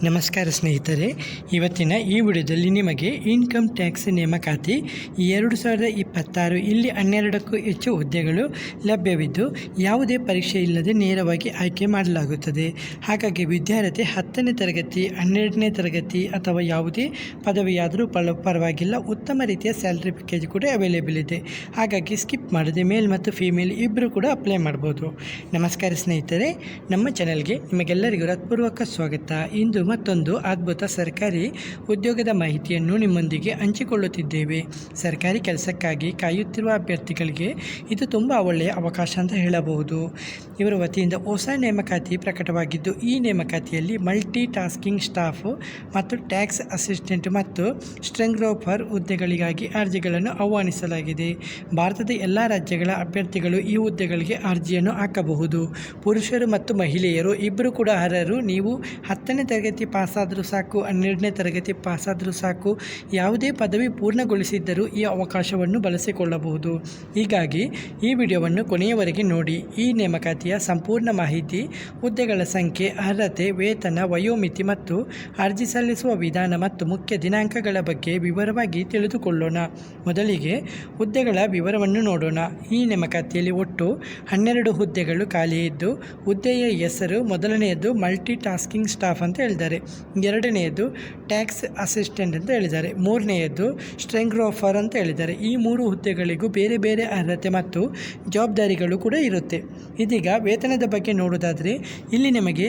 ನಮಸ್ಕಾರ ಸ್ನೇಹಿತರೆ, ಇವತ್ತಿನ ಈ ವಿಡಿಯೋದಲ್ಲಿ ನಿಮಗೆ ಇನ್ಕಮ್ ಟ್ಯಾಕ್ಸ್ ನೇಮಕಾತಿ 2026 ಇಲ್ಲಿ 12ಕ್ಕೂ ಹೆಚ್ಚು ಹುದ್ದೆಗಳು ಲಭ್ಯವಿದ್ದು ಯಾವುದೇ ಪರೀಕ್ಷೆ ಇಲ್ಲದೆ ನೇರವಾಗಿ ಆಯ್ಕೆ ಮಾಡಲಾಗುತ್ತದೆ. ಹಾಗಾಗಿ ವಿದ್ಯಾರ್ಥಿ 10ನೇ ತರಗತಿ 12ನೇ ತರಗತಿ ಅಥವಾ ಯಾವುದೇ ಪದವಿಯಾದರೂ ಪರವಾಗಿಲ್ಲ, ಉತ್ತಮ ರೀತಿಯ ಸ್ಯಾಲರಿ ಪ್ಯಾಕೇಜ್ ಕೂಡ ಅವೈಲೇಬಲ್ ಇದೆ. ಹಾಗಾಗಿ ಸ್ಕಿಪ್ ಮಾಡದೆ ಮೇಲ್ ಮತ್ತು ಫೀಮೇಲ್ ಇಬ್ಬರು ಕೂಡ ಅಪ್ಲೈ ಮಾಡ್ಬೋದು. ನಮಸ್ಕಾರ ಸ್ನೇಹಿತರೆ, ನಮ್ಮ ಚಾನಲ್ಗೆ ನಿಮಗೆಲ್ಲರಿಗೂ ಹೃತ್ಪೂರ್ವಕ ಸ್ವಾಗತ. ಇಂದು ಮತ್ತೊಂದು ಅದ್ಭುತ ಸರ್ಕಾರಿ ಉದ್ಯೋಗದ ಮಾಹಿತಿಯನ್ನು ನಿಮ್ಮೊಂದಿಗೆ ಹಂಚಿಕೊಳ್ಳುತ್ತಿದ್ದೇವೆ. ಸರ್ಕಾರಿ ಕೆಲಸಕ್ಕಾಗಿ ಕಾಯುತ್ತಿರುವ ಅಭ್ಯರ್ಥಿಗಳಿಗೆ ಇದು ತುಂಬ ಒಳ್ಳೆಯ ಅವಕಾಶ ಅಂತ ಹೇಳಬಹುದು. ಇವರ ವತಿಯಿಂದ ಹೊಸ ನೇಮಕಾತಿ ಪ್ರಕಟವಾಗಿದ್ದು, ಈ ನೇಮಕಾತಿಯಲ್ಲಿ ಮಲ್ಟಿ ಟಾಸ್ಕಿಂಗ್ ಸ್ಟಾಫ್ ಮತ್ತು ಟ್ಯಾಕ್ಸ್ ಅಸಿಸ್ಟೆಂಟ್ ಮತ್ತು ಸ್ಟೆನೋಗ್ರಾಫರ್ ಹುದ್ದೆಗಳಿಗಾಗಿ ಅರ್ಜಿಗಳನ್ನು ಆಹ್ವಾನಿಸಲಾಗಿದೆ. ಭಾರತದ ಎಲ್ಲ ರಾಜ್ಯಗಳ ಅಭ್ಯರ್ಥಿಗಳು ಈ ಹುದ್ದೆಗಳಿಗೆ ಅರ್ಜಿಯನ್ನು ಹಾಕಬಹುದು. ಪುರುಷರು ಮತ್ತು ಮಹಿಳೆಯರು ಇಬ್ಬರು ಕೂಡ ಅರ್ಹರು. ನೀವು 10ನೇ ತರಗತಿ ಪಾಸಾದರೂ ಸಾಕು, 12ನೇ ತರಗತಿ ಪಾಸಾದರೂ ಸಾಕು, ಯಾವುದೇ ಪದವಿ ಪೂರ್ಣಗೊಳಿಸಿದ್ದರೂ ಈ ಅವಕಾಶವನ್ನು ಬಳಸಿಕೊಳ್ಳಬಹುದು. ಹೀಗಾಗಿ ಈ ವಿಡಿಯೋವನ್ನು ಕೊನೆಯವರೆಗೆ ನೋಡಿ. ಈ ನೇಮಕಾತಿಯ ಸಂಪೂರ್ಣ ಮಾಹಿತಿ, ಹುದ್ದೆಗಳ ಸಂಖ್ಯೆ, ಅರ್ಹತೆ, ವೇತನ, ವಯೋಮಿತಿ ಮತ್ತು ಅರ್ಜಿ ಸಲ್ಲಿಸುವ ವಿಧಾನ ಮತ್ತು ಮುಖ್ಯ ದಿನಾಂಕಗಳ ಬಗ್ಗೆ ವಿವರವಾಗಿ ತಿಳಿದುಕೊಳ್ಳೋಣ. ಮೊದಲಿಗೆ ಹುದ್ದೆಗಳ ವಿವರವನ್ನು ನೋಡೋಣ. ಈ ನೇಮಕಾತಿಯಲ್ಲಿ ಒಟ್ಟು 12 ಹುದ್ದೆಗಳು ಖಾಲಿ ಇದ್ದು, ಹುದ್ದೆಯ ಹೆಸರು ಮೊದಲನೆಯದು ಮಲ್ಟಿ ಟಾಸ್ಕಿಂಗ್ ಸ್ಟಾಫ್ ಅಂತ ಹೇಳಿದ್ದಾರೆ, ಎರಡನೆಯದು ಟ್ಯಾಕ್ಸ್ ಅಸಿಸ್ಟೆಂಟ್ ಅಂತ ಹೇಳಿದ್ದಾರೆ, ಮೂರನೆಯದು ಸ್ಟೆನೋಗ್ರಾಫರ್ ಅಂತ ಹೇಳಿದ್ದಾರೆ. ಈ 3 ಹುದ್ದೆಗಳಿಗೂ ಬೇರೆ ಬೇರೆ ಅರ್ಹತೆ ಮತ್ತು ಜವಾಬ್ದಾರಿಗಳು ಕೂಡ ಇರುತ್ತೆ. ಇದೀಗ ವೇತನದ ಬಗ್ಗೆ ನೋಡೋದಾದರೆ, ಇಲ್ಲಿ ನಿಮಗೆ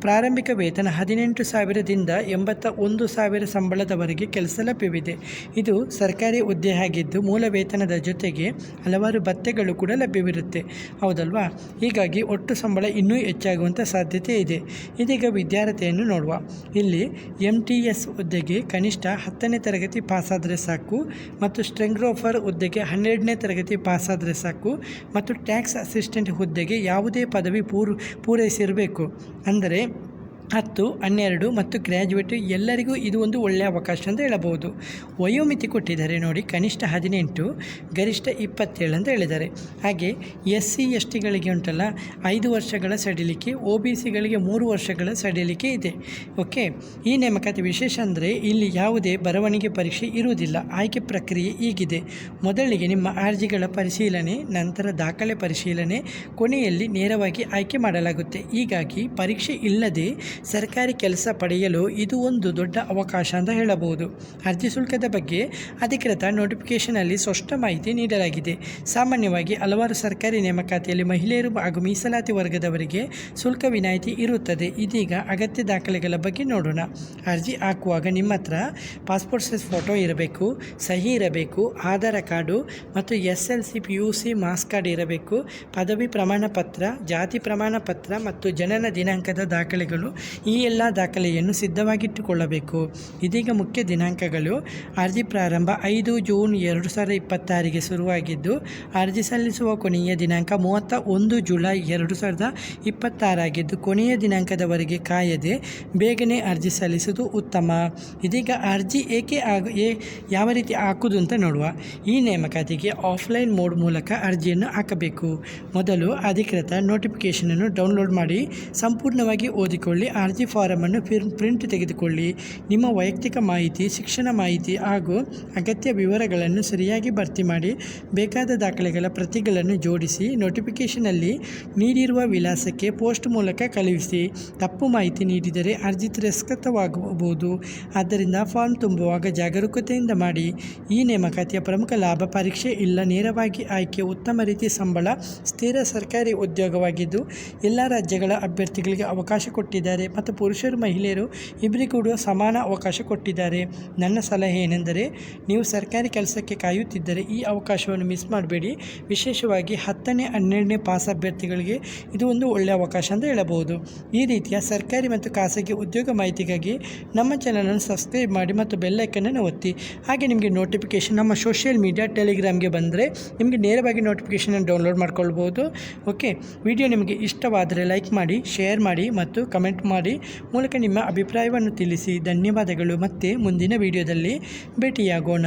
ಪ್ರಾರಂಭಿಕ ವೇತನ 18,000ದಿಂದ 81,000 ಸಂಬಳದವರೆಗೆ ಕೆಲಸ ಲಭ್ಯವಿದೆ. ಇದು ಸರ್ಕಾರಿ ಹುದ್ದೆ ಆಗಿದ್ದು, ಮೂಲ ವೇತನದ ಜೊತೆಗೆ ಹಲವಾರು ಭತ್ಯೆಗಳು ಕೂಡ ಲಭ್ಯವಿರುತ್ತೆ, ಹೌದಲ್ವಾ? ಹೀಗಾಗಿ ಒಟ್ಟು ಸಂಬಳ ಇನ್ನೂ ಹೆಚ್ಚಾಗುವಂಥ ಸಾಧ್ಯತೆ ಇದೆ. ಇದೀಗ ವಿದ್ಯಾರ್ಥಿಯನ್ನು ನೋಡುವ. ಇಲ್ಲಿ MTS ಹುದ್ದೆಗೆ ಕನಿಷ್ಠ 10ನೇ ತರಗತಿ ಪಾಸಾದರೆ ಸಾಕು ಮತ್ತು ಸ್ಟೆನೋಗ್ರಾಫರ್ ಹುದ್ದೆಗೆ 12ನೇ ತರಗತಿ ಪಾಸಾದರೆ ಸಾಕು ಮತ್ತು ಟ್ಯಾಕ್ಸ್ ಅಸಿಸ್ಟೆಂಟ್ ಹುದ್ದೆಗೆ ಯಾವುದೇ ಪದವಿ ಪೂರೈಸಿರಬೇಕು. ಅಂದರೆ 10, 12 ಮತ್ತು ಗ್ರ್ಯಾಜುಯೇಟ್ ಎಲ್ಲರಿಗೂ ಇದು ಒಂದು ಒಳ್ಳೆಯ ಅವಕಾಶ ಅಂತ ಹೇಳಬಹುದು. ವಯೋಮಿತಿ ಕೊಟ್ಟಿದ್ದಾರೆ ನೋಡಿ, ಕನಿಷ್ಠ 18, ಗರಿಷ್ಠ 27 ಅಂತ ಹೇಳಿದ್ದಾರೆ. ಹಾಗೆ SC STಗಳಿಗೆ ಉಂಟಲ್ಲ 5 ವರ್ಷಗಳ ಸಡಿಲಿಕೆ, OBCಗಳಿಗೆ 3 ವರ್ಷಗಳ ಸಡಿಲಿಕೆ ಇದೆ. ಓಕೆ, ಈ ನೇಮಕಾತಿ ವಿಶೇಷ ಅಂದರೆ ಇಲ್ಲಿ ಯಾವುದೇ ಬರವಣಿಗೆ ಪರೀಕ್ಷೆ ಇರುವುದಿಲ್ಲ. ಆಯ್ಕೆ ಪ್ರಕ್ರಿಯೆ ಹೀಗಿದೆ: ಮೊದಲಿಗೆ ನಿಮ್ಮ ಅರ್ಜಿಗಳ ಪರಿಶೀಲನೆ, ನಂತರ ದಾಖಲೆ ಪರಿಶೀಲನೆ, ಕೊನೆಯಲ್ಲಿ ನೇರವಾಗಿ ಆಯ್ಕೆ ಮಾಡಲಾಗುತ್ತೆ. ಹೀಗಾಗಿ ಪರೀಕ್ಷೆ ಇಲ್ಲದೆ ಸರ್ಕಾರಿ ಕೆಲಸ ಪಡೆಯಲು ಇದು ಒಂದು ದೊಡ್ಡ ಅವಕಾಶ ಅಂತ ಹೇಳಬಹುದು. ಅರ್ಜಿ ಶುಲ್ಕದ ಬಗ್ಗೆ ಅಧಿಕೃತ ನೋಟಿಫಿಕೇಷನಲ್ಲಿ ಸ್ಪಷ್ಟ ಮಾಹಿತಿ ನೀಡಲಾಗಿದೆ. ಸಾಮಾನ್ಯವಾಗಿ ಹಲವಾರು ಸರ್ಕಾರಿ ನೇಮಕಾತಿಯಲ್ಲಿ ಮಹಿಳೆಯರು ಹಾಗೂ ಮೀಸಲಾತಿ ವರ್ಗದವರಿಗೆ ಶುಲ್ಕ ವಿನಾಯಿತಿ ಇರುತ್ತದೆ. ಇದೀಗ ಅಗತ್ಯ ದಾಖಲೆಗಳ ಬಗ್ಗೆ ನೋಡೋಣ. ಅರ್ಜಿ ಹಾಕುವಾಗ ನಿಮ್ಮ ಹತ್ರ ಪಾಸ್ಪೋರ್ಟ್ ಸೈಜ್ ಫೋಟೋ ಇರಬೇಕು, ಸಹಿ ಇರಬೇಕು, ಆಧಾರ್ ಕಾರ್ಡು ಮತ್ತು SLC PUC ಮಾರ್ಕ್ಸ್ ಕಾರ್ಡ್ ಇರಬೇಕು, ಪದವಿ ಪ್ರಮಾಣ ಪತ್ರ, ಜಾತಿ ಪ್ರಮಾಣ ಪತ್ರ ಮತ್ತು ಜನನ ದಿನಾಂಕದ ದಾಖಲೆಗಳು, ಈ ಎಲ್ಲ ದಾಖಲೆಯನ್ನು ಸಿದ್ಧವಾಗಿಟ್ಟುಕೊಳ್ಳಬೇಕು. ಇದೀಗ ಮುಖ್ಯ ದಿನಾಂಕಗಳು: ಅರ್ಜಿ ಪ್ರಾರಂಭ 5 ಜೂನ್ 2026ಗೆ ಶುರುವಾಗಿದ್ದು, ಅರ್ಜಿ ಸಲ್ಲಿಸುವ ಕೊನೆಯ ದಿನಾಂಕ 31 ಜುಲೈ 2026 ಆಗಿದ್ದು, ಕೊನೆಯ ದಿನಾಂಕದವರೆಗೆ ಕಾಯದೆ ಬೇಗನೆ ಅರ್ಜಿ ಸಲ್ಲಿಸುವುದು ಉತ್ತಮ. ಇದೀಗ ಅರ್ಜಿ ಯಾವ ರೀತಿ ಹಾಕುವುದು ಅಂತ ನೋಡುವ. ಈ ನೇಮಕಾತಿಗೆ ಆಫ್ಲೈನ್ ಮೋಡ್ ಮೂಲಕ ಅರ್ಜಿಯನ್ನು ಹಾಕಬೇಕು. ಮೊದಲು ಅಧಿಕೃತ ನೋಟಿಫಿಕೇಷನನ್ನು ಡೌನ್ಲೋಡ್ ಮಾಡಿ ಸಂಪೂರ್ಣವಾಗಿ ಓದಿಕೊಳ್ಳಿ. ಅರ್ಜಿ ಫಾರಮನ್ನು ಪ್ರಿಂಟ್ ತೆಗೆದುಕೊಳ್ಳಿ. ನಿಮ್ಮ ವೈಯಕ್ತಿಕ ಮಾಹಿತಿ, ಶಿಕ್ಷಣ ಮಾಹಿತಿ ಹಾಗೂ ಅಗತ್ಯ ವಿವರಗಳನ್ನು ಸರಿಯಾಗಿ ಭರ್ತಿ ಮಾಡಿ ಬೇಕಾದ ದಾಖಲೆಗಳ ಪ್ರತಿಗಳನ್ನು ಜೋಡಿಸಿ ನೋಟಿಫಿಕೇಷನಲ್ಲಿ ನೀಡಿರುವ ವಿಳಾಸಕ್ಕೆ ಪೋಸ್ಟ್ ಮೂಲಕ ಕಳುಹಿಸಿ. ತಪ್ಪು ಮಾಹಿತಿ ನೀಡಿದರೆ ಅರ್ಜಿ ತಿರಸ್ಕೃತವಾಗಬಹುದು. ಆದ್ದರಿಂದ ಫಾರ್ಮ್ ತುಂಬುವಾಗ ಜಾಗರೂಕತೆಯಿಂದ ಮಾಡಿ. ಈ ನೇಮಕಾತಿಯ ಪ್ರಮುಖ ಲಾಭ: ಪರೀಕ್ಷೆ ಇಲ್ಲ, ನೇರವಾಗಿ ಆಯ್ಕೆ, ಉತ್ತಮ ರೀತಿಯ ಸಂಬಳ, ಸ್ಥಿರ ಸರ್ಕಾರಿ ಉದ್ಯೋಗವಾಗಿದ್ದು ಎಲ್ಲ ರಾಜ್ಯಗಳ ಅಭ್ಯರ್ಥಿಗಳಿಗೆ ಅವಕಾಶ ಕೊಟ್ಟಿದ್ದಾರೆ ಮತ್ತು ಪುರುಷರು ಮಹಿಳೆಯರು ಇಬ್ಬರಿಗೂ ಕೂಡ ಸಮಾನ ಅವಕಾಶ ಕೊಟ್ಟಿದ್ದಾರೆ. ನನ್ನ ಸಲಹೆ ಏನೆಂದರೆ, ನೀವು ಸರ್ಕಾರಿ ಕೆಲಸಕ್ಕೆ ಕಾಯುತ್ತಿದ್ದರೆ ಈ ಅವಕಾಶವನ್ನು ಮಿಸ್ ಮಾಡಬೇಡಿ. ವಿಶೇಷವಾಗಿ 10ನೇ 12ನೇ ಪಾಸ್ ಅಭ್ಯರ್ಥಿಗಳಿಗೆ ಇದು ಒಂದು ಒಳ್ಳೆಯ ಅವಕಾಶ ಅಂತ ಹೇಳಬಹುದು. ಈ ರೀತಿಯ ಸರ್ಕಾರಿ ಮತ್ತು ಖಾಸಗಿ ಉದ್ಯೋಗ ಮಾಹಿತಿಗಾಗಿ ನಮ್ಮ ಚಾನಲನ್ನು ಸಬ್ಸ್ಕ್ರೈಬ್ ಮಾಡಿ ಮತ್ತು ಬೆಲ್ ಐಕನನ್ನು ಒತ್ತಿ. ಹಾಗೆ ನಿಮಗೆ ನೋಟಿಫಿಕೇಷನ್ ನಮ್ಮ ಸೋಷಿಯಲ್ ಮೀಡಿಯಾ ಟೆಲಿಗ್ರಾಮ್ಗೆ ಬಂದರೆ ನಿಮಗೆ ನೇರವಾಗಿ ನೋಟಿಫಿಕೇಷನನ್ನು ಡೌನ್ಲೋಡ್ ಮಾಡ್ಕೊಳ್ಬೋದು. ಓಕೆ, ವಿಡಿಯೋ ನಿಮಗೆ ಇಷ್ಟವಾದರೆ ಲೈಕ್ ಮಾಡಿ, ಶೇರ್ ಮಾಡಿ ಮತ್ತು ಕಮೆಂಟ್ ಮಾಡಿ ಮೂಲಕ ನಿಮ್ಮ ಅಭಿಪ್ರಾಯವನ್ನು ತಿಳಿಸಿ. ಧನ್ಯವಾದಗಳು. ಮತ್ತೆ ಮುಂದಿನ ವಿಡಿಯೋದಲ್ಲಿ ಭೇಟಿಯಾಗೋಣ.